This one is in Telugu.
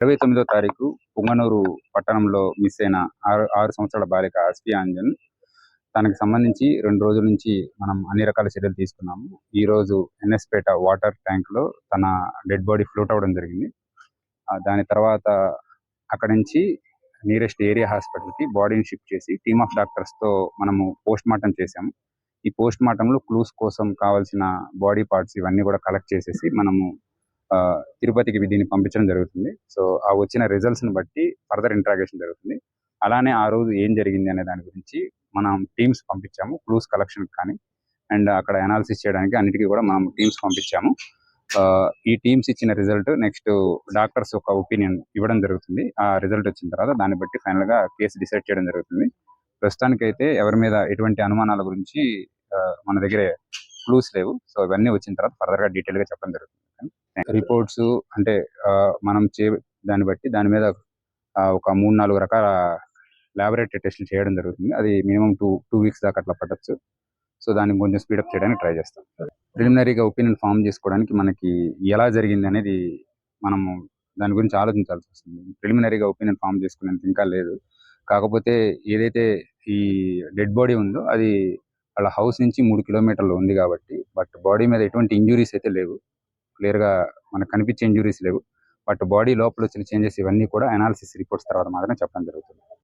29వ తారీఖు పుంగనూరు పట్టణంలో మిస్ అయిన 6 సంవత్సరాల బాలిక అస్ఫియా అంజన్. తనకి సంబంధించి 2 రోజుల నుంచి మనం అన్ని రకాల చర్యలు తీసుకున్నాము. ఈరోజు ఎన్ఎస్పేట వాటర్ ట్యాంక్‌లో తన డెడ్ బాడీ ఫ్లోట్ అవ్వడం జరిగింది. దాని తర్వాత అక్కడి నుంచి నియరెస్ట్ ఏరియా హాస్పిటల్‌కి బాడీని షిఫ్ట్ చేసి టీమ్ ఆఫ్ డాక్టర్స్‌తో మనము పోస్ట్‌మార్టం చేశాము. ఈ పోస్ట్‌మార్టంలో క్లూస్ కోసం కావాల్సిన బాడీ పార్ట్స్ ఇవన్నీ కూడా కలెక్ట్ చేసేసి మనము తిరుపతికి దీన్ని పంపించడం జరుగుతుంది. సో ఆ వచ్చిన రిజల్ట్స్‌ని బట్టి ఫర్దర్ ఇంట్రాగేషన్ జరుగుతుంది. అలానే ఆ రోజు ఏం జరిగింది అనే దాని గురించి మనం టీమ్స్ పంపించాము. క్లూస్ కలెక్షన్‌కి కానీ అండ్ అక్కడ అనాలిసిస్ చేయడానికి అన్నిటికీ కూడా మనం టీమ్స్ పంపించాము. ఈ టీమ్స్ ఇచ్చిన రిజల్ట్ నెక్స్ట్ డాక్టర్స్ ఒక ఒపీనియన్ ఇవ్వడం జరుగుతుంది. ఆ రిజల్ట్ వచ్చిన తర్వాత దాన్ని బట్టి ఫైనల్‌గా కేసు డిసైడ్ చేయడం జరుగుతుంది. ప్రస్తుతానికైతే ఎవరి మీద ఎటువంటి అనుమానాల గురించి మన దగ్గర క్లూస్ లేవు. సో ఇవన్నీ వచ్చిన తర్వాత ఫర్దర్‌గా డీటెయిల్‌గా చెప్పడం జరుగుతుంది. రిపోర్ట్స్ అంటే మనం దాన్ని బట్టి దాని మీద ఒక 3-4 రకాల ల్యాబొరేటరీ టెస్టులు చేయడం జరుగుతుంది. అది మినిమం 2 వీక్స్ దాకా అట్లా పట్టొచ్చు. సో దాన్ని కొంచెం స్పీడప్ చేయడానికి ట్రై చేస్తాం. ప్రిలిమినరీగా ఒపీనియన్ ఫామ్ చేసుకోవడానికి మనకి ఎలా జరిగింది అనేది మనము దాని గురించి ఆలోచించాల్సి వస్తుంది. ప్రిలిమినరీగా ఒపీనియన్ ఫామ్ చేసుకునేంత ఇంకా లేదు. కాకపోతే ఏదైతే ఈ డెడ్ బాడీ ఉందో అది వాళ్ళ హౌస్ నుంచి 3 కిలోమీటర్లు ఉంది కాబట్టి బట్ బాడీ మీద ఎటువంటి ఇంజురీస్ అయితే లేవు. క్లియర్‌గా మనకు కనిపించే ఇంజురీస్ లేవు. బట్ బాడీ లోపల వచ్చిన చేంజెస్ ఇవన్నీ కూడా అనాలిసిస్ రిపోర్ట్స్ తర్వాత మాత్రమే చెప్పడం జరుగుతుంది.